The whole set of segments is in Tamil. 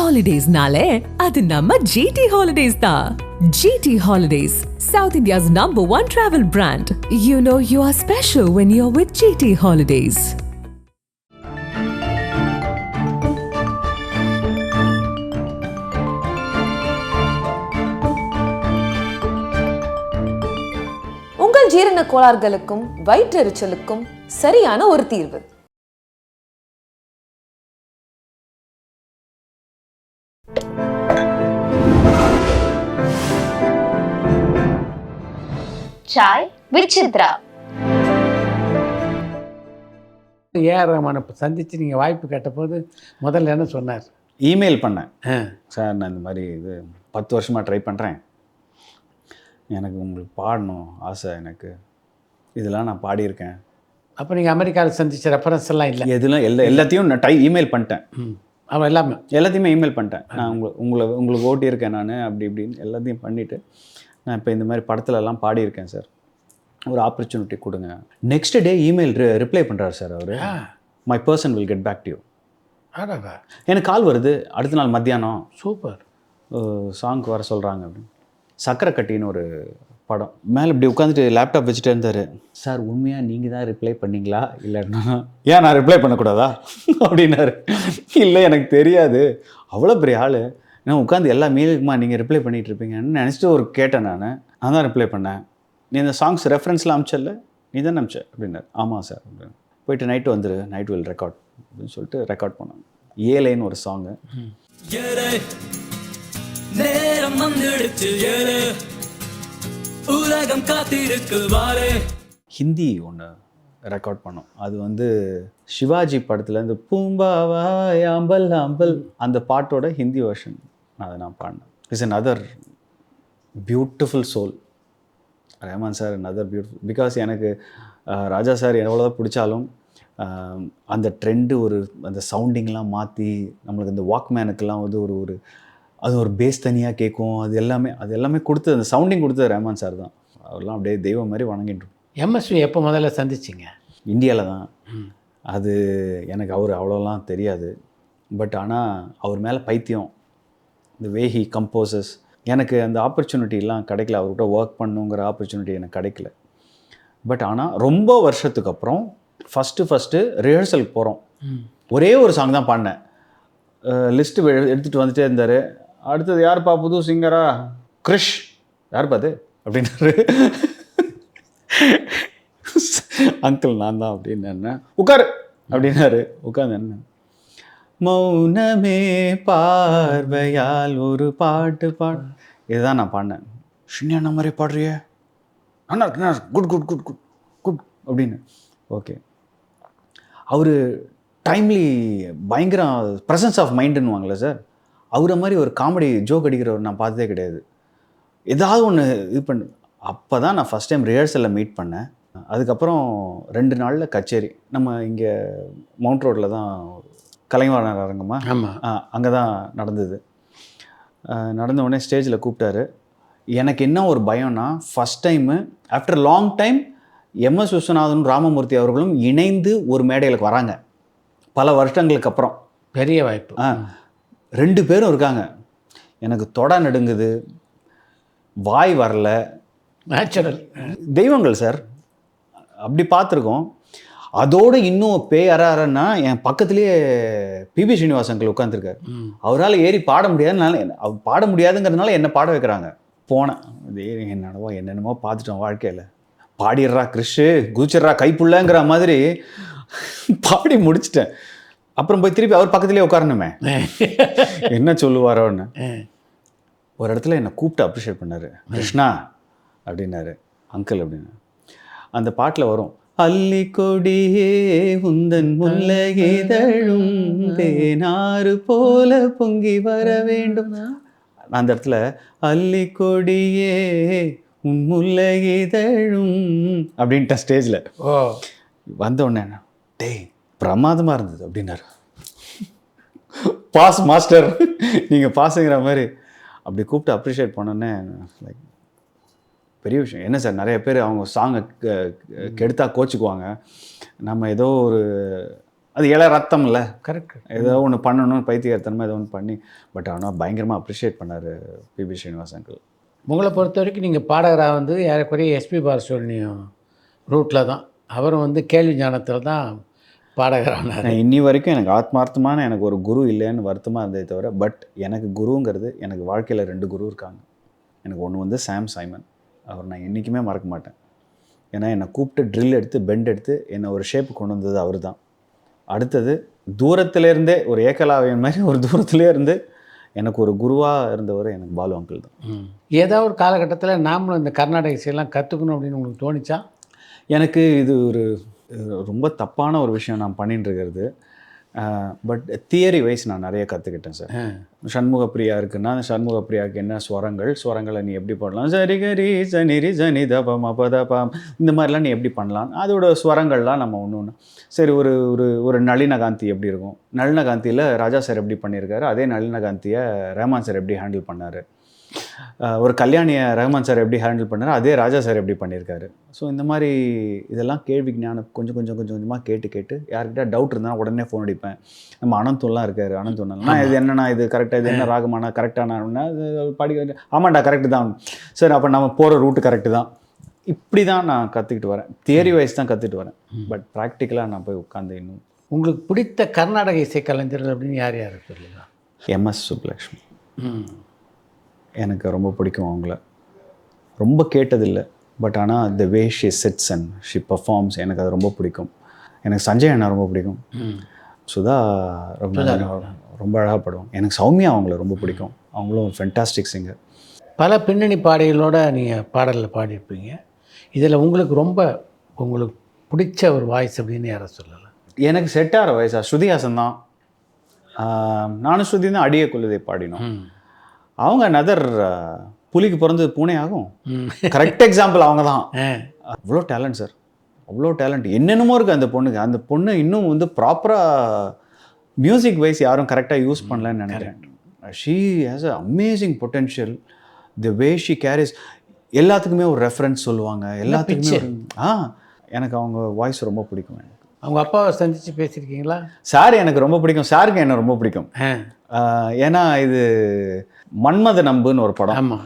Holidays-nale, adu namma GT Holidays da. GT Holidays, South India's #1 travel brand. You know you are special when you're with GT Holidays. உங்கள் ஜீரண கோளாறுகளுக்கும் வயிற்றெரிச்சலுக்கும் சரியான ஒரு தீர்வு. சாய் வித் சித்ரா. ஏஆர் ரஹ்மானை சந்தித்து நீங்கள் வாய்ப்பு கேட்டபோது முதல்ல என்ன சொன்னார்? இமெயில் பண்ணேன். சார் நான் இந்த மாதிரி இது 10 வருஷமாக ட்ரை பண்ணுறேன், எனக்கு உங்களுக்கு பாடணும் ஆசை, எனக்கு இதெல்லாம் நான் பாடியிருக்கேன். அப்போ நீங்கள் அமெரிக்காவில் சந்தித்த ரெஃபரன்ஸ் எல்லாம் இல்லை? எதுலாம் எல்லாத்தையும் நான் இமெயில் பண்ணிட்டேன். அவன் எல்லாத்தையுமே இமெயில் பண்ணிட்டேன். நான் உங்களுக்கு ஓட்டியிருக்கேன் நான், அப்படி இப்படின்னு எல்லாத்தையும் பண்ணிவிட்டு நான் இப்போ இந்த மாதிரி படத்துலலாம் பாடியிருக்கேன் சார், ஒரு ஆப்பர்ச்சுனிட்டி கொடுங்க. நெக்ஸ்ட் டே இமெயில் ரிப்ளை பண்ணுறாரு சார் அவர், my person will get back to you. எனக்கு கால் வருது அடுத்த நாள் மத்தியானம், சூப்பர் சாங்க்கு வர சொல்கிறாங்க அப்படின்னு. சக்கரை கட்டின்னு ஒரு படம். மேலே இப்படி உட்காந்துட்டு லேப்டாப் வச்சுட்டு இருந்தார். சார் உண்மையாக நீங்கள் தான் ரிப்ளை பண்ணிங்களா இல்லைன்னா ஏன் நான் ரிப்ளை பண்ணக்கூடாதா அப்படின்னாரு. இல்லை எனக்கு தெரியாது, அவ்வளோ பெரிய ஆள், நான் உட்காந்து எல்லா மெயிலுக்குமா நீங்கள் ரிப்ளை பண்ணிகிட்டு இருப்பீங்கன்னு நினச்சிட்டு ஒரு கேட்டேன். நான் தான் ரிப்ளை பண்ணேன். நீ இந்த சாங்ஸ் ரெஃபரன்ஸில் அமிச்சல, நீ தான் அமிச்ச அப்படின்னாரு. ஆமாம் சார் அப்படின்னு. போயிட்டு நைட்டு வந்துரு, நைட் வில் ரெக்கார்ட் அப்படின்னு சொல்லிட்டு ரெக்கார்ட் பண்ணாங்க. ஏலேன்னு ஒரு சாங்கு. நேரம் வந்துடுச்சு உலகம் காத்திருக்கு வாரே, ஹிந்தி ஒன்று ரெக்கார்ட் பண்ணோம். அது வந்து சிவாஜி படத்துலேருந்து பூம்பாவா ஆம்பல் ஆம்பல் அந்த பாட்டோட ஹிந்தி வெர்ஷன் அதை நான் பாடினேன். It's another beautiful soul. Rahman sir another beautiful. Because எனக்கு ராஜா சார் எவ்வளோதான் பிடிச்சாலும் அந்த ட்ரெண்டு ஒரு அந்த சவுண்டிங்லாம் மாற்றி நம்மளுக்கு இந்த வாக்மேனுக்கெல்லாம் வந்து ஒரு அது ஒரு பேஸ் தனியாக கேட்கும். அது எல்லாமே கொடுத்து அந்த சவுண்டிங் கொடுத்தது ரஹ்மான் சார் தான். அவரெல்லாம் அப்படியே தெய்வம் மாதிரி வணங்கிட்டு. எம்எஸ்வி எப்போ முதல்ல சந்திச்சிங்க? இந்தியாவில் தான். அது எனக்கு அவர் அவ்வளோலாம் தெரியாது. பட் ஆனால் அவர் மேலே பைத்தியம். இந்த வே ஹி கம்போசஸ். எனக்கு அந்த ஆப்பர்ச்சுனிட்டிலாம் கிடைக்கல, அவர்கிட்ட ஒர்க் பண்ணுங்கிற ஆப்பர்ச்சுனிட்டி எனக்கு கிடைக்கல. பட் ஆனால் ரொம்ப வருஷத்துக்கு அப்புறம் ஃபஸ்ட்டு ரிஹர்சலுக்கு போகிறோம். ஒரே ஒரு சாங் தான் பாடினேன். லிஸ்ட்டு எடுத்துகிட்டு வந்துட்டே இருந்தார். அடுத்தது யாருப்பா புது சிங்கரா? கிரிஷ். யாருப்பா அது அப்படின்னாரு. அங்கிள் நான் தான் அப்படின்னு என்ன உட்காரு அப்படின்னாரு. உட்காந்து என்ன மௌனமே பார்வையால் ஒரு பாட்டு இதுதான் நான் பாடினேன். ஷின்யா மாதிரி பாடுறிய, அண்ணா good good good good good அப்படின்னு. ஓகே, அவர் டைம்லி பயங்கர ப்ரெசன்ஸ் ஆஃப் மைண்டுன்னுவாங்களே சார், அவரை மாதிரி ஒரு காமெடி ஜோக் அடிக்கிறவர் நான் பார்த்ததே கிடையாது. ஏதாவது ஒன்று இது பண்ணு. அப்போ தான் நான் ஃபஸ்ட் டைம் ரிஹர்சலில் மீட் பண்ணேன். அதுக்கப்புறம் 2 நாளில் கச்சேரி. நம்ம இங்கே மவுண்ட் ரோட்டில் தான் கலைவாணர் அரங்கமா, அங்கே தான் நடந்தது. நடந்த உடனே ஸ்டேஜில் கூப்பிட்டாரு. எனக்கு என்ன ஒரு பயம்னா, first time after long time MS விஸ்வநாதனும் ராமமூர்த்தி அவர்களும் இணைந்து ஒரு மேடைகளுக்கு வராங்க பல வருஷங்களுக்கு அப்புறம். பெரிய வாய்ப்பு. 2 பேரும் இருக்காங்க. எனக்கு தொட நடுங்குது, வாய் வரல. நேச்சுரல் தெய்வங்கள் சார், அப்படி பார்த்துருக்கோம். அதோடு இன்னும் பேய் அறன்னா என் பக்கத்துலேயே பிபி ஸ்ரீனிவாஸ் அங்கிள் உட்காந்துருக்காரு. அவரால் ஏறி பாட முடியாதுனால, பாட முடியாதுங்கிறதுனால என்னை பாட வைக்கிறாங்க. போனேன், என்னென்னமோ பார்த்துட்டோம் வாழ்க்கையில். பாடிடுறா கிறிஷு, குதிச்சிட்றா கைப்புள்ளங்கிற மாதிரி பாடி முடிச்சிட்டேன். அப்புறம் போய் திருப்பி அவர் பக்கத்துலேயே உட்காரணுமே, என்ன சொல்லுவாரோன்னு. ஒரு இடத்துல என்னை கூப்பிட்டு அப்ரிஷியேட் பண்ணார். கிருஷ்ணா அப்படின்னாரு, அங்கிள் அப்படின்னு. அந்த பாட்டில் வரும், அல்லி கொடியே உந்தன் முல்லைதழும் தேனாறு போல பொங்கி வர வேண்டும். அந்த இடத்துல அல்லி கொடியே உன் முல்லைதழும் அப்படின்ட்ட ஸ்டேஜில் வந்த உடனே, டேய் பிரமாதமாக இருந்தது அப்படின்னாரு. பாஸ் மாஸ்டர், நீங்கள் பாஸுங்கிற மாதிரி அப்படி கூப்பிட்டு அப்ரிஷியேட் பண்ணோன்னே லைக் பெரிய விஷயம். என்ன சார், நிறைய பேர் அவங்க சாங்கை கெடுத்தா கோச்சிக்குவாங்க. நம்ம ஏதோ ஒரு அது இள ரத்தம் இல்லை, கரெக்ட். ஏதோ ஒன்று பண்ணணும் பைத்தியக்காரத்தனமாக ஏதோ ஒன்று பண்ணி. பட் ஆனால் பயங்கரமாக அப்ரிஷியேட் பண்ணார் பிபி ஸ்ரீனிவாஸ் அங்கிள். உங்களை பொறுத்த வரைக்கும் நீங்கள் பாடகராக வந்து ஏறக்குறைய எஸ்பி பாலசுப்ரமணியம் ரூட்டில் தான், அவரும் வந்து கேள்வி ஞானத்தில் தான் பாடகரானார். இன்னி வரைக்கும் எனக்கு ஆத்மார்த்தமான எனக்கு ஒரு குரு இல்லைன்னு வருத்தமாக இருந்தே தவிர, பட் எனக்கு குருங்கிறது எனக்கு வாழ்க்கையில் 2 குரு இருக்காங்க. எனக்கு ஒன்று வந்து சாம் சைமன், அவர் நான் என்றைக்குமே மறக்க மாட்டேன். ஏன்னா என்னை கூப்பிட்டு ட்ரில் எடுத்து பெண்ட் எடுத்து என்னை ஒரு ஷேப்பு கொண்டு வந்தது அவர் தான். அடுத்தது தூரத்துலேருந்தே ஒரு ஏக்கலாவியன் மாதிரி ஒரு தூரத்துலேயே இருந்து எனக்கு ஒரு குருவாக இருந்தவர் எனக்கு பாலு அங்கிள் தான். ஏதாவது ஒரு காலகட்டத்தில் நாமளும் இந்த கர்நாடக இசையெல்லாம் கற்றுக்கணும் அப்படின்னு உங்களுக்கு தோணிச்சா? எனக்கு இது ஒரு ரொம்ப தப்பான ஒரு விஷயம் நான் பண்ணிட்டு இருக்கிறது. பட் தியரி வைஸ் நான் நிறைய கற்றுக்கிட்டேன் சார். சண்முகப்பிரியா இருக்குன்னா அந்த சண்முகப்பிரியாவுக்கு என்ன ஸ்வரங்களை நீ எப்படி பண்ணலாம், சரி கரி சனிரி சனி தபம் அப்பதபம், இந்த மாதிரிலாம் நீ எப்படி பண்ணலாம், அதோட ஸ்வரங்கள்லாம் நம்ம ஒன்று ஒன்று. சரி, ஒரு ஒரு ஒரு நளினகாந்தி எப்படி இருக்கும், நளினகாந்தியில் ராஜா சார் எப்படி பண்ணியிருக்காரு, அதே நளினகாந்தியை ரஹ்மான் சார் எப்படி ஹேண்டில் பண்ணார். ஒரு கல்யாணியை ரஹ்மான் சார் எப்படி ஹேண்டில் பண்ணார், அதே ராஜா சார் எப்படி பண்ணியிருக்காரு. ஸோ இந்த மாதிரி இதெல்லாம் கேள்வி ஞானம் கொஞ்சம் கொஞ்சமாக கேட்டு யார்கிட்ட டவுட் இருந்தால் உடனே ஃபோன் அடிப்பேன். நம்ம அனந்தூன்லாம் இருக்கார், அனந்தூன்லாம் இது என்னண்ணா, இது கரெக்டாக, இது என்ன ராகமானா கரெக்டானா, அது படிக்க ஆமாண்டா கரெக்டு தான் சார், அப்போ நம்ம போகிற ரூட்டு கரெக்டு தான். இப்படி தான் நான் கற்றுக்கிட்டு வரேன், தியரி வைஸ் தான் கற்றுக்கிட்டு வரேன். பட் ப்ராக்டிக்கலாக நான் போய் உட்காந்து இன்னும். உங்களுக்கு பிடித்த கர்நாடக இசை கலைஞர்கள் அப்படின்னு யார் யார் சொல்லுங்க? எம்எஸ் சுப்புலக்ஷ்மி எனக்கு ரொம்ப பிடிக்கும். அவங்கள ரொம்ப கேட்டதில்லை, பட் ஆனால் the way she sits and she performs எனக்கு அது ரொம்ப பிடிக்கும். எனக்கு சஞ்சய் அண்ணா ரொம்ப பிடிக்கும். சுதா ரொம்ப அழகாக படுவோம். எனக்கு சௌமியா அவங்கள ரொம்ப பிடிக்கும், அவங்களும் ஃபென்டாஸ்டிக் சிங்கர். பல பின்னணி பாடல்களோடு நீங்கள் பாடலில் பாடியிருப்பீங்க. இதில் உங்களுக்கு பிடிச்ச ஒரு வாய்ஸ் அப்படின்னு யாரை சொல்லலாம்? எனக்கு செட் ஆகிற வயசா ஸ்ருதிஹாசன் தான். நானும் ஸ்ருதி தான் அடியே கொள்ளுதை பாடினோம். அவங்க நதர் புலிக்கு பிறந்தது பூனே ஆகும், கரெக்ட் எக்ஸாம்பிள் அவங்க தான். அவ்வளோ டேலண்ட் சார், அவ்வளோ டேலண்ட். என்னென்னமோ இருக்குது அந்த பொண்ணுக்கு. அந்த பொண்ணு இன்னும் வந்து ப்ராப்பராக மியூசிக் வைஸ் யாரும் கரெக்டாக யூஸ் பண்ணலன்னு நினைக்கிறேன். She has a amazing potential. The way she carries, எல்லாத்துக்குமே ஒரு ரெஃபரன்ஸ் சொல்லுவாங்க, எல்லாத்துக்குமே. எனக்கு அவங்க வாய்ஸ் ரொம்ப பிடிக்கும். எனக்கு அவங்க அப்பாவை சந்தித்து பேசியிருக்கீங்களா? சார் எனக்கு ரொம்ப பிடிக்கும், சாருக்கு என்ன ரொம்ப பிடிக்கும். ஏன்னா இது மன்மத நம்புன்னு ஒரு படம். ஆமாம்,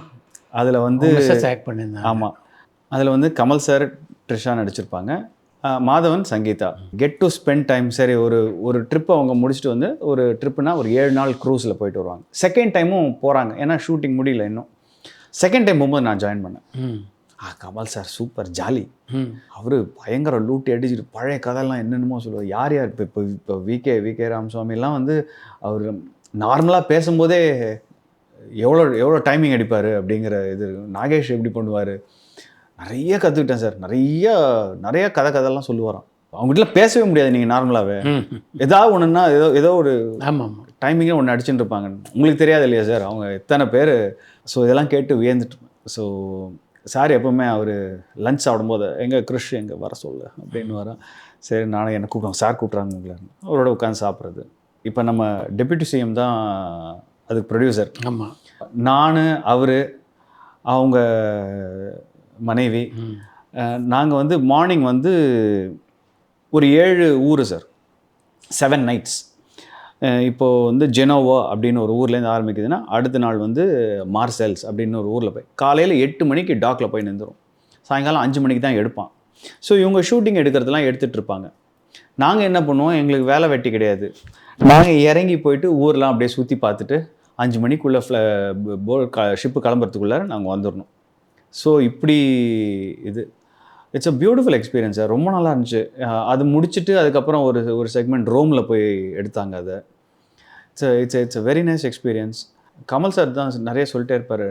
அதில் வந்து ஆக்ட் பண்ணியிருந்தாங்க. ஆமாம், அதில் வந்து கமல் சார் ட்ரிஷா நடிச்சிருப்பாங்க, Madhavan Sangeetha. Get to spend time. சரி, ஒரு ட்ரிப்பை அவங்க முடிச்சுட்டு வந்து, ஒரு ட்ரிப்புனா ஒரு 7 நாள் க்ரூஸில் போயிட்டு வருவாங்க. செகண்ட் டைமும் போகிறாங்க, ஏன்னா ஷூட்டிங் முடியல இன்னும். செகண்ட் டைம் போகும்போது நான் ஜாயின் பண்ணேன். கமல் சார் சூப்பர் ஜாலி, அவர் பயங்கர லூட்டி அடிச்சுட்டு பழைய கதையெல்லாம் என்னென்னமோ சொல்லுவார். யார் இப்போ விகே ராமசுவாமிலாம் வந்து அவர் நார்மலாக பேசும்போதே எவ்வளோ டைமிங் அடிப்பார் அப்படிங்கிற இது. நாகேஷ் எப்படி பண்ணுவார், நிறைய கற்றுக்கிட்டேன் சார். நிறைய கதைலாம் சொல்லுவாராம். அவங்ககிட்ட பேசவே முடியாது நீங்கள் நார்மலாகவே. ஏதாவது ஒன்றுன்னா ஏதோ ஒரு டைமிங்கே ஒன்று அடிச்சுட்டு இருப்பாங்க. உங்களுக்கு தெரியாது இல்லையா சார், அவங்க எத்தனை பேர். ஸோ இதெல்லாம் கேட்டு வியந்துட்டு. ஸோ சார் எப்போவுமே அவர் லஞ்ச் சாப்பிடும்போது எங்கள் கிருஷ் எங்கே வர சொல்லு அப்படின்னு வரோம். சரி, நானும் என்னை கூப்பிடுவாங்க, சார் கூப்பிட்றாங்க உங்களை, அவரோட உட்காந்து சாப்பிட்றது. இப்போ நம்ம டெப்யூட்டி சிஎம் தான் அதுக்கு ப்ரொடியூசர். ஆமாம், நான், அவர், அவங்க மனைவி, நாங்கள் வந்து மார்னிங் வந்து ஒரு 7 ஊர் சார், 7 nights. இப்போது வந்து ஜெனோவா அப்படின்னு ஒரு ஊர்லேருந்து ஆரம்பிக்குதுன்னா, அடுத்த நாள் வந்து மார்செல்ஸ் அப்படின்னு ஒரு ஊரில் போய் காலையில் 8 மணிக்கு டாக்கில் போய் நின்றுடும். சாயங்காலம் 5 மணிக்கு தான் எடுப்பான். ஸோ இவங்க ஷூட்டிங் எடுக்கிறதுலாம் எடுத்துகிட்டு இருப்பாங்க. நாங்கள் என்ன பண்ணுவோம், எங்களுக்கு வேலை வெட்டி கிடையாது. நாங்கள் இறங்கி போயிட்டு ஊரெலாம் அப்படியே சுற்றி பார்த்துட்டு 5 மணிக்குள்ளே ஷிப்பு கிளம்புறதுக்குள்ளே நாங்கள் வந்துடணும். ஸோ இப்படி இது it's a beautiful experience sir. ரொம்ப நல்லா இருந்துச்சு. அது முடிச்சுட்டு அதுக்கப்புறம் ஒரு செக்மெண்ட் ரோமில் போய் எடுத்தாங்க. அதை it's a very nice experience. Kamal sir தான் நிறைய சொல்லிட்டே இருப்பார்,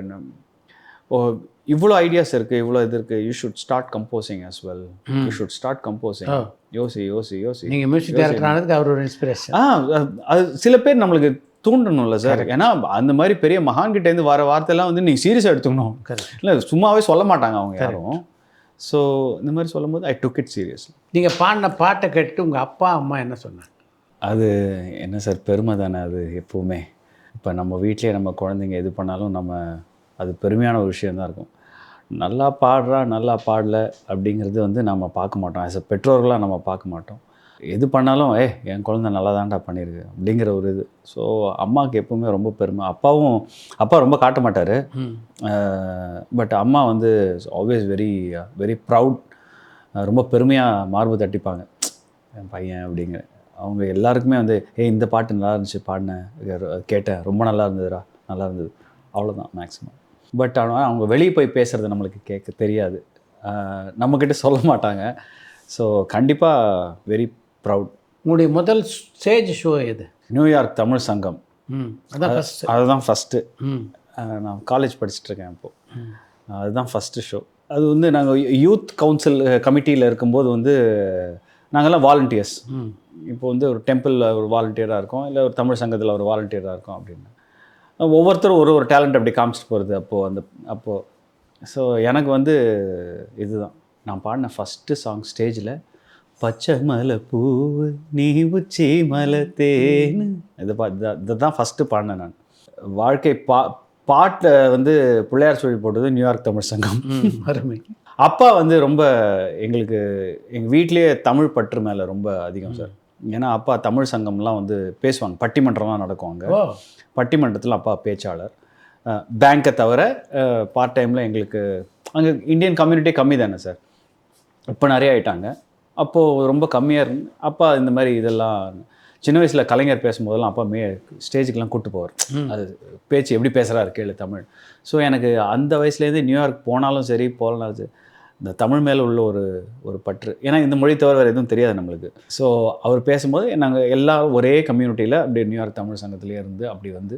இவ்வளோ ஐடியாஸ் இருக்குது, இவ்வளோ இது இருக்குது, you should start composing as well. You should start composing. யோசி. நீங்கள் மியூசிக் டைரக்டர் ஆனதுக்கு அவர் ஒரு இன்ஸ்பிரேஷன். அது சில பேர் நம்மளுக்கு தூண்டணும்ல சார். ஏன்னா அந்த மாதிரி பெரிய மகான்கிட்டேருந்து வர வார்த்தைலாம் வந்து நீங்கள் சீரியஸாக எடுத்துக்கணும். இல்லை சும்மாவே சொல்ல மாட்டாங்க அவங்க யாரும். ஸோ இந்த மாதிரி சொல்லும் போது ஐ டுக் இட் சீரியஸ்லி. நீங்கள் பாடின பாட்டை கேட்டு உங்கள் அப்பா அம்மா என்ன சொன்னாங்க? அது என்ன சார், பெருமை தானே அது எப்போவுமே. இப்போ நம்ம வீட்டிலே நம்ம குழந்தைங்க எது பண்ணாலும் அது பெருமையான ஒரு விஷயந்தான் இருக்கும். நல்லா பாடுறா நல்லா பாடலை அப்படிங்கிறது வந்து நம்ம பார்க்க மாட்டோம். ஆஸ் அ பெற்றோர்களாக நம்ம பார்க்க மாட்டோம். எது பண்ணாலும் என் குழந்தை நல்லா தான்டா பண்ணியிருக்கு அப்படிங்கிற ஒரு இது. ஸோ அம்மாவுக்கு எப்பவுமே ரொம்ப பெருமை. அப்பா ரொம்ப காட்ட மாட்டார், பட் அம்மா வந்து ஆல்வேஸ் வெரி வெரி ப்ரவுட். ரொம்ப பெருமையாக மார்பு தட்டிப்பாங்க, என் பையன் அப்படிங்கிற. அவங்க எல்லாருக்குமே வந்து இந்த பாட்டு நல்லா இருந்துச்சு, பாடினேன், கேட்டேன், ரொம்ப நல்லா இருந்ததுடா, நல்லா இருந்தது, அவ்வளோதான் மேக்ஸிமம். பட் ஆனால் அவங்க வெளியே போய் பேசுகிறது நம்மளுக்கு கேட்க தெரியாது, நம்மக்கிட்ட சொல்ல மாட்டாங்க. ஸோ கண்டிப்பாக வெரி ப்ரவுட். உங்களுடைய முதல் ஸ்டேஜ் ஷோ எது? நியூயார்க் தமிழ் சங்கம். அதுதான் ஃபஸ்ட்டு. நான் காலேஜ் படிச்சுட்ருக்கேன் இப்போது. அதுதான் ஃபஸ்ட்டு ஷோ. அது வந்து நாங்கள் யூத் கவுன்சில் கமிட்டியில் இருக்கும்போது வந்து நாங்கள்லாம் வாலண்டியர்ஸ். இப்போ வந்து ஒரு டெம்பிளில் ஒரு வாலண்டியராக இருக்கோம், இல்லை ஒரு தமிழ் சங்கத்தில் ஒரு வாலண்டியராக இருக்கோம் அப்படின்னு. ஒவ்வொருத்தரும் ஒரு டேலண்ட் அப்படி காமிச்சிட்டு போகிறது அப்போது. ஸோ எனக்கு வந்து இதுதான் நான் பாடின ஃபஸ்ட்டு சாங் ஸ்டேஜில். பச்சை மலை பூ நீ உச்சி மலை தேனு, இதுதான் ஃபஸ்ட்டு பாடினேன் நான். வாழ்க்கை பாட்டை வந்து பிள்ளையார் சொல்லி போட்டது நியூயார்க் தமிழ் சங்கம். அருமை. அப்பா வந்து ரொம்ப எங்களுக்கு எங்கள் வீட்லேயே தமிழ் பற்று மேலே ரொம்ப அதிகம் சார். ஏன்னா அப்பா தமிழ் சங்கம்லாம் வந்து பேசுவாங்க, பட்டிமன்றம்லாம் நடக்கும் அங்கே. பட்டிமன்றத்தில் அப்பா பேச்சாளர். பேங்க்கை தவிர பார்ட் டைமில் எங்களுக்கு அங்கே இந்தியன் கம்யூனிட்டி கம்மி தானே சார், இப்போ நிறைய ஆகிட்டாங்க. அப்போது ரொம்ப கம்மியாக இருந்து அப்பா இந்த மாதிரி இதெல்லாம் சின்ன வயசில் கலைஞர் பேசும்போதெல்லாம் அப்பா ஸ்டேஜுக்கெலாம் கூப்பிட்டு போவார். அது பேச்சு எப்படி பேசுகிறாரு கேளு தமிழ். ஸோ எனக்கு அந்த வயசுலேருந்து நியூயார்க் போனாலும் சரி போகலனாலும் சரி இந்த தமிழ் மேலே உள்ள ஒரு பற்று. ஏன்னா இந்த மொழி தவிர வேறு எதுவும் தெரியாது நம்மளுக்கு. ஸோ அவர் பேசும்போது நாங்கள் எல்லோரும் ஒரே கம்யூனிட்டியில் அப்படியே நியூயார்க் தமிழ் சங்கத்திலே இருந்து அப்படி வந்து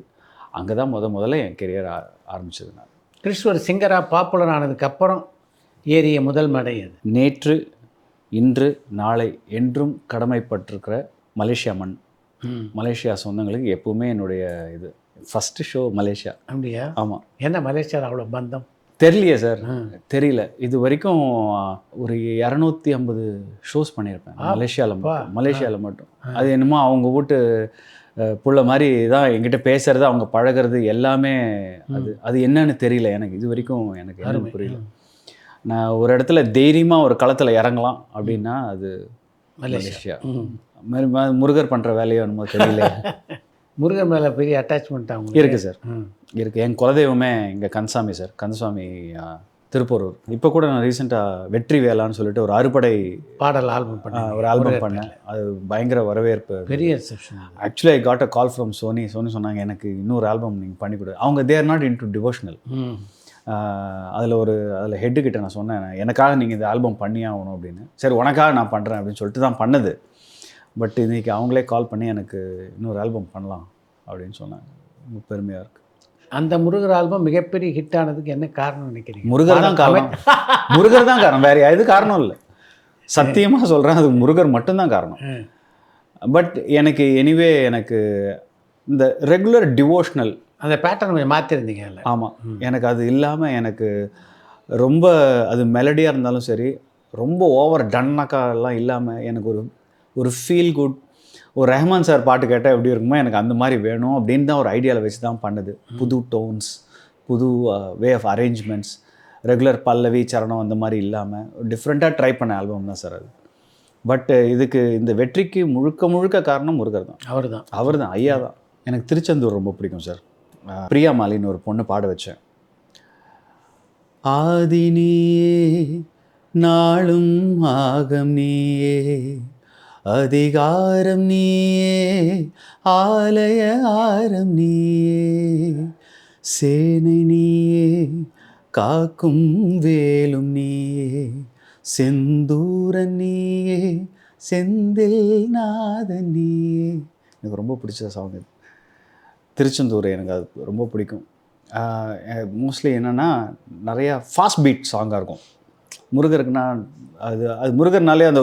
அங்கே தான் முதல்ல என் கெரியர் ஆரம்பிச்சது. நான் கிறிஸ்துவர் சிங்கராக பாப்புலர் ஆனதுக்கப்புறம் ஏறிய முதல் மேடை அது. நேற்று இன்று நாளை என்றும் கடமைப்பட்டிருக்கிற மலேசியா மண். மலேசியா சொந்தங்களுக்கு எப்பவுமே என்னுடைய இது ஃபஸ்ட்டு ஷோ மலேசியா. அப்படியா? ஆமாம். என்ன மலேசியாவில் அவ்வளோ பந்தம் தெரியலையே சார், தெரியல. இது வரைக்கும் ஒரு 250 ஷோஸ் பண்ணியிருப்பேன் மலேசியாவில் மட்டும். அது என்னமோ அவங்க வீட்டு புள்ள மாதிரி தான் என்கிட்ட பேசுறது, அவங்க பழகிறது எல்லாமே. அது என்னன்னு தெரியல எனக்கு, இது வரைக்கும் எனக்கு என்னன்னு புரியல. நான் ஒரு இடத்துல தைரியமாக ஒரு களத்தில் இறங்கலாம் அப்படின்னா அது மலேசியா. முருகர் பண்ணுற வேலையோ என்னமோ தெரியல. முருகர் மேலே பெரிய அட்டாச்மெண்ட் அவங்க இருக்குது சார், இருக்குது. என் குலதெய்வமே இங்கே கந்தசாமி சார், கந்தசாமி திருப்பூரூர். இப்போ கூட நான் ரீசெண்டாக வெற்றி வேளான்னு சொல்லிட்டு ஒரு அறுபடை பாடல் ஆல்பம் பண்ணேன், ஒரு ஆல்பம் பண்ணேன். அது பயங்கர வரவேற்பு, பெரிய. Actually I got a call from Sony சொன்னாங்க எனக்கு இன்னொரு ஆல்பம் நீங்கள் பண்ணி கொடு. அவங்க they're not into devotional. அதில் ஹெட்டுக்கிட்ட நான் சொன்னேன், எனக்காக நீங்கள் இந்த ஆல்பம் பண்ணி ஆகணும் அப்படின்னு. சரி உனக்காக நான் பண்ணுறேன் அப்படின்னு சொல்லிட்டு தான் பண்ணது. பட் இன்றைக்கி அவங்களே கால் பண்ணி எனக்கு இன்னொரு ஆல்பம் பண்ணலாம் அப்படின்னு சொன்னாங்க. ரொம்ப பெருமையாக இருக்குது. அந்த முருகர் ஆல்பம் மிகப்பெரிய ஹிட் ஆனதுக்கு என்ன காரணம் நினைக்கிறீங்க? முருகர் தான் காரணம். முருகர் தான் காரணம், வேறு எது காரணம் இல்லை. சத்தியமாக சொல்கிறேன், அது முருகர் மட்டும்தான் காரணம். பட் எனக்கு எனிவே எனக்கு இந்த ரெகுலர் டிவோஷனல் அந்த பேட்டர்ன் கொஞ்சம் மாற்றிருந்தீங்க இல்லை? ஆமாம். எனக்கு அது இல்லாமல் எனக்கு ரொம்ப அது மெலடியாக இருந்தாலும் சரி, ரொம்ப ஓவர் டன்னாக்காலாம் இல்லாமல் எனக்கு ஒரு ஃபீல் குட், ஒரு ரஹ்மான் சார் பாட்டு கேட்டால் எப்படி இருக்குமோ எனக்கு அந்த மாதிரி வேணும் அப்படின்னு தான் ஒரு ஐடியாவில் வச்சு தான் பண்ணது. புது டோன்ஸ், புது வே ஆஃப் அரேஞ்ச்மெண்ட்ஸ், ரெகுலர் பல்லவி சரணம் அந்த மாதிரி இல்லாமல் டிஃப்ரெண்ட்டாக ட்ரை பண்ண ஆல்பம் தான் சார் அது. பட் இதுக்கு இந்த வெற்றிக்கு முழுக்க காரணம் முருகர் தான். அவர் தான் ஐயா தான். எனக்கு திருச்செந்தூர் ரொம்ப பிடிக்கும் சார். பிரியா மாலின்னு ஒரு பொண்ணு பாட வச்சேன். ஆதி நீயே நாளும் ஆகம் நீயே அதிகாரம் நீயே ஆலய ஆரம் நீயே சேனை நீயே காக்கும் வேலும் நீயே செந்தூரன் நீயே செந்தில் நாதன் நீயே. எனக்கு ரொம்ப பிடிச்ச சாங் இது. திருச்செந்தூர் எனக்கு அது ரொம்ப பிடிக்கும். மோஸ்ட்லி என்னென்னா நிறையா ஃபாஸ்ட் பீட் சாங்காக இருக்கும். முருகருக்குன்னா அது முருகர்னாலே அந்த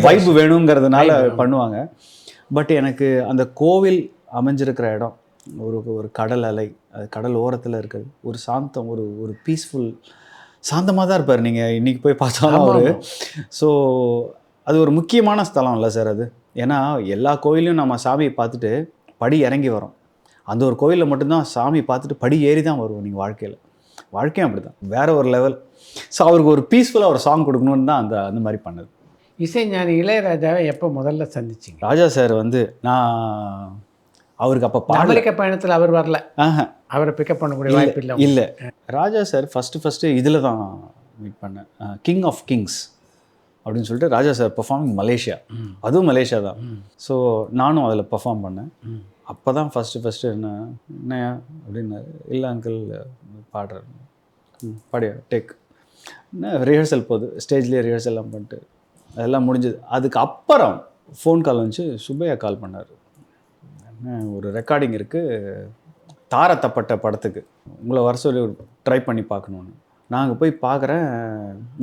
வைப்பு வேணுங்கிறதுனால பண்ணுவாங்க. பட் எனக்கு அந்த கோவில் அமைஞ்சிருக்கிற இடம் ஒரு கடல் அலை, அது கடல் ஓரத்தில் இருக்கிறது, ஒரு சாந்தம், ஒரு பீஸ்ஃபுல், சாந்தமாக தான் இருப்பார். நீங்கள் இன்றைக்கி போய் பார்த்தாலும் ஸோ அது ஒரு முக்கியமான ஸ்தலம் இல்லை சார் அது. ஏன்னா எல்லா கோயிலையும் நம்ம சாமியை பார்த்துட்டு படி இறங்கி வரோம். அந்த ஒரு கோயிலில் மட்டும்தான் சாமி பார்த்துட்டு படி ஏறி தான் வருவோம். நீங்கள் வாழ்க்கையும் அப்படி தான், வேறு ஒரு லெவல். ஸோ அவருக்கு ஒரு பீஸ்ஃபுல்லாக ஒரு சாங் கொடுக்கணுன்னு தான் அந்த மாதிரி பண்ணது. இசைஞானி இளையராஜாவை எப்போ முதல்ல சந்திச்சிங்க? ராஜா சார் வந்து நான் அவருக்கு அப்போ அமெரிக்க பயணத்தில் அவர் வரல, ஆஹா அவரை பிக்கப் பண்ணக்கூடிய வாய்ப்பு இல்லை. இல்லை, ராஜா சார் ஃபஸ்ட்டு இதில் தான் மீட் பண்ணேன். கிங் ஆஃப் கிங்ஸ் அப்படின்னு சொல்லிட்டு ராஜா சார் பெர்ஃபார்மிங் மலேசியா, அதுவும் மலேசியா தான். ஸோ நானும் அதில் பெர்ஃபார்ம் பண்ணேன். அப்போ தான் ஃபஸ்ட்டு என்னையா அப்படின்னாரு. இல்லை அங்கிள் பாடுறாரு, பாடியா டேக். ரிஹர்சல் போகுது, ஸ்டேஜ்லேயே ரிஹர்சல்லாம் பண்ணிட்டு அதெல்லாம் முடிஞ்சது. அதுக்கு அப்புறம் ஃபோன் கால் வந்துச்சு, சுப்பையா கால் பண்ணார். ஒரு ரெக்கார்டிங் இருக்குது தாரத்தப்பட்ட படத்துக்கு, உங்களை வர சொல்லி ட்ரை பண்ணி பார்க்கணுன்னு. நாங்கள் போய் பார்க்குறேன்,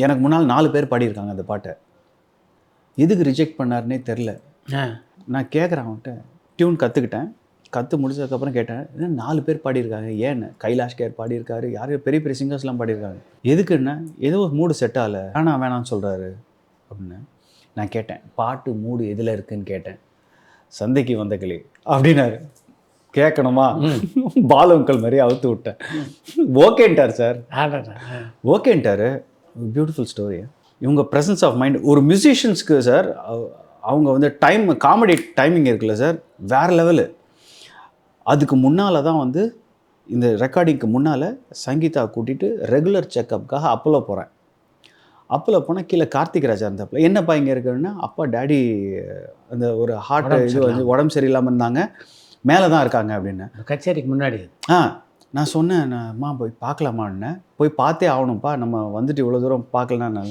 எனக்கு முன்னால் 4 பேர் பாடியிருக்காங்க அந்த பாட்டை. எதுக்கு ரிஜெக்ட் பண்ணாருன்னே தெரில. நான் கேட்குறேன் அவன்கிட்ட, டியூன் கற்று முடிச்சதுக்கப்புறம் கேட்டேன், ஏன்னா 4 பேர் பாடியிருக்காங்க, ஏன்னு கைலாஷ் கேர் பாடியிருக்காரு, யார் பெரிய பெரிய சிங்கர்ஸ்லாம் பாடியிருக்காங்க, எதுக்குன்னா ஏதோ ஒரு மூடு செட் ஆகலை, வேணான்னு சொல்கிறாரு அப்படின்னு. நான் கேட்டேன், பாட்டு மூடு எதில் இருக்குதுன்னு கேட்டேன். சந்தைக்கு வந்த கிளி அப்படின்னாரு. கேட்கணுமா, பாலுங்கள் மாதிரி அவுத்து விட்டேன். ஓகேன்ட்டார் சார், ஓகேன்ட்டார். Beautiful story. இவங்க ப்ரெசன்ஸ் ஆஃப் மைண்ட் ஒரு மியூசிஷியன்ஸ்க்கு சார், அவங்க வந்து காமெடி டைமிங் இருக்குல்ல சார், வேறு லெவலு. அதுக்கு முன்னால் தான் வந்து இந்த ரெக்கார்டிங்க்கு முன்னால் சங்கீதா கூட்டிகிட்டு ரெகுலர் செக்கப்புக்காக அப்போலோ போகிறேன். அப்போலோ போனால் கீழே கார்த்திக் ராஜா இருந்தப்பல, என்னப்பா இங்கே இருக்குன்னா, அப்பா டேடி அந்த ஒரு ஹார்ட் இது வந்து உடம்பு சரியில்லாமல் இருந்தாங்க, மேலே தான் இருக்காங்க அப்படின்னு. கச்சேரிக்கு முன்னாடி நான் சொன்னேன், அம்மா போய் பார்க்கலாமான்னு. போய் பார்த்தே ஆகணும்ப்பா, நம்ம வந்துட்டு இவ்வளோ தூரம் பார்க்கலன்னா.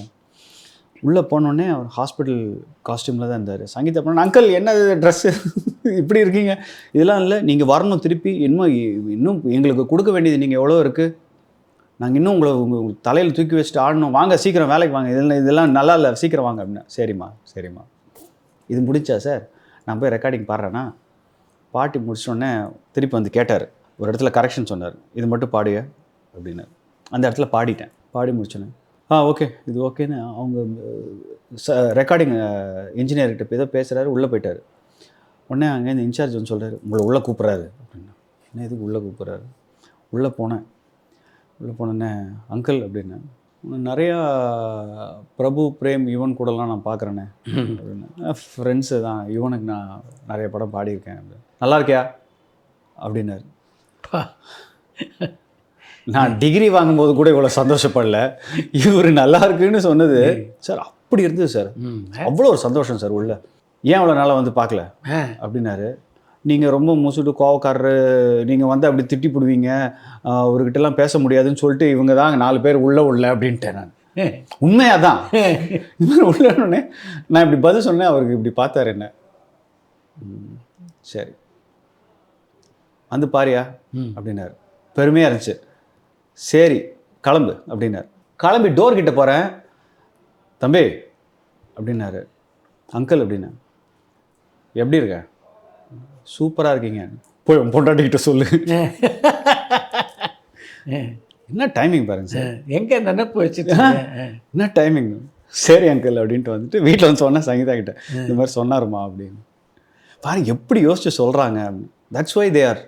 உள்ளே போனோடனே அவர் ஹாஸ்பிட்டல் காஸ்டியூமில் தான் இருந்தார். சங்கீதா பண்ண, அங்கிள் என்ன ட்ரெஸ்ஸு இப்படி இருக்கீங்க, இதெல்லாம் இல்லை, நீங்கள் வரணும் திருப்பி, இன்னும் எங்களுக்கு கொடுக்க வேண்டியது நீங்கள் எவ்வளோ இருக்குது, நாங்கள் இன்னும் உங்கள் தலையில் தூக்கி வச்சுட்டு ஆடணும், வாங்க சீக்கிரம் வேலைக்கு வாங்க, இதெல்லாம் நல்லா இல்லை, சீக்கிரம் வாங்க அப்படின்னா. சரிம்மா இது முடிச்சா சார், நான் போய் ரெக்கார்டிங் பாடுறேன்னா. பாட்டி முடிச்சோடனே திருப்பி வந்து கேட்டார், ஒரு இடத்துல கரெக்ஷன் சொன்னார், இது மட்டும் பாடுங்க அப்படின்னு. அந்த இடத்துல பாடிட்டேன். பாடி முடிச்சோன்னே ஓகே இது ஓகேன்னு அவங்க ரெக்கார்டிங் இன்ஜினியர்கிட்ட போய் தான் பேசுகிறாரு. உள்ளே போயிட்டார். உடனே அங்கேருந்து இன்சார்ஜ் வந்து சொல்கிறாரு, உங்களை உள்ளே கூப்பிட்றாரு அப்படின்னா. என்ன இதுக்கு உள்ளே கூப்பிட்றாரு? உள்ளே போனேன்னே அங்கிள் அப்படின்னா, நிறையா பிரபு பிரேம் யுவன் கூடலாம் நான் பார்க்குறேனே அப்படின்னு. ஃப்ரெண்ட்ஸு தான், யுவனுக்கு நான் நிறைய படம் பாடியிருக்கேன் அப்படின்னு. நல்லா இருக்கியா அப்படின்னாரு. நான் டிகிரி வாங்கும்போது கூட இவ்வளோ சந்தோஷப்படல, இவர் நல்லா இருக்குன்னு சொன்னது சார் அப்படி இருந்தது சார். அவ்வளோ ஒரு சந்தோஷம் சார் உள்ள. ஏன் அவ்வளோ நாளாக வந்து பார்க்கல அப்படின்னாரு. நீங்கள் ரொம்ப முசுடு கோவக்காரரு, நீங்கள் வந்து அப்படி திட்டி போடுவீங்க, அவர்கிட்டலாம் பேச முடியாதுன்னு சொல்லிட்டு இவங்க தான் 4 பேர் உள்ள அப்படின்ட்டேன் நான். உண்மையாக தான் உள்ளே நான் இப்படி பதில் சொன்னேன். அவருக்கு இப்படி பார்த்தாரு என்ன. சரி வந்து பாரியா அப்படின்னாரு. பெருமையாக இருந்துச்சு. சரி கிளம்பு அப்படின்னாரு. கிளம்பி டோர் கிட்ட போகிறேன். தம்பி அப்படின்னாரு. அங்கிள் அப்படின்னா, எப்படி இருக்க? சூப்பராக இருக்கீங்க, போய் பொண்டாட்டிக்கிட்ட சொல்லு. என்ன டைமிங் பாருங்க சார், எங்கே நினைப்பு வச்சுட்டு என்ன டைமிங். சரி அங்கிள் அப்படின்ட்டு வந்துட்டு வீட்டில் வந்து சொன்னேன் சங்கீதா கிட்ட, இந்த மாதிரி சொன்னாருமா அப்படின்னு. பாருங்க எப்படி யோசிச்சு சொல்கிறாங்க. தட்ஸ் வை தே ஆர்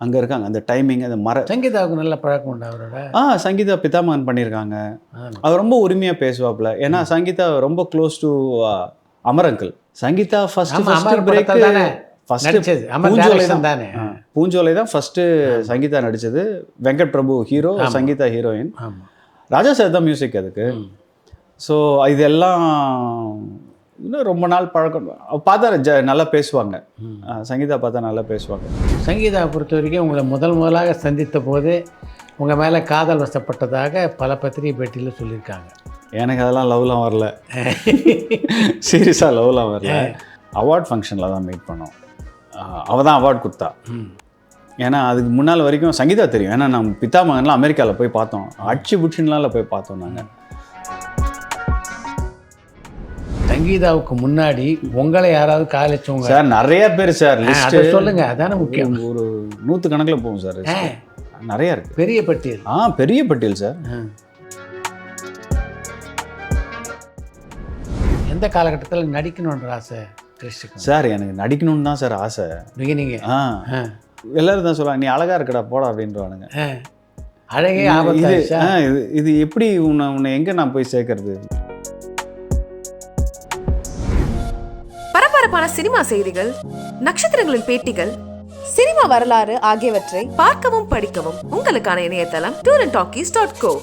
அங்கே இருக்காங்க. அந்த டைமிங், அந்த சங்கீதாவுக்கு நல்ல பழக்கம் உண்டு அவரோட. சங்கீதா பிதாமகன் பண்ணியிருக்காங்க. அவர் ரொம்ப உரிமையாக பேசுவாப்புல. ஏன்னா சங்கீதா ரொம்ப close to Amar uncle. Sangeetha first break Poonjolai தான் ஃபர்ஸ்ட் சங்கீதா நடிச்சது. Venkat Prabhu hero, Sangeetha heroine. Raja sir தான் மியூசிக் அதுக்கு. ஸோ இதெல்லாம் இன்னும் ரொம்ப நாள் பழக்கம். பார்த்தா நல்லா பேசுவாங்க. சங்கீதா பார்த்தா நல்லா பேசுவாங்க. சங்கீதாவை பொறுத்த வரைக்கும் உங்களை முதலாக சந்தித்த போது உங்கள் மேலே காதல் வசப்பட்டதாக பல பத்திரிகை பேட்டியில் சொல்லியிருக்காங்க. எனக்கு அதெல்லாம் லவ்லாம் வரல, சீரியஸாக லவ்லாம் வரல. அவார்ட் ஃபங்க்ஷனில் தான் மீட் பண்ணோம். அவள் தான் அவார்ட் கொடுத்தா. ஏன்னா அதுக்கு முன்னால் வரைக்கும் சங்கீதா தெரியும். ஏன்னா நம்ம பிதாமகன்லாம் அமெரிக்காவில் போய் பார்த்தோம், அடிச்சு புடிச்சுலாம் போய் பார்த்தோம் நாங்கள். சங்கீதாவுக்கு முன்னாடி உங்களை யாராவது காதலிச்சவங்க? சார் நிறைய பேர் சார், லிஸ்ட் சொல்லுங்க, அதானே முக்கியம். ஒரு 100 கணக்கில் போகும் சார், நிறையா இருக்கு. பெரிய பட்டியல். பெரிய பட்டியல் சார். எந்த காலகட்டத்தில் நடிக்கணுன்ற ஆசை கிறிஸ்டுக்கு? சார் எனக்கு நடிக்கணும்னு தான் சார் ஆசை. நீங்கள் எல்லாரும் தான் சொல்லுவாங்க, நீ அழகா இருக்கடா போடா அப்படின்றவானுங்க. அழகே இது எப்படி உன்னை எங்கே நான் போய் சேர்க்கறது? சுவாரஸ்யமான சினிமா செய்திகள், நட்சத்திரங்களின் பேட்டிகள், சினிமா வரலாறு ஆகியவற்றை பார்க்கவும் படிக்கவும் உங்களுக்கான இணையதளம் tourantalkies.co.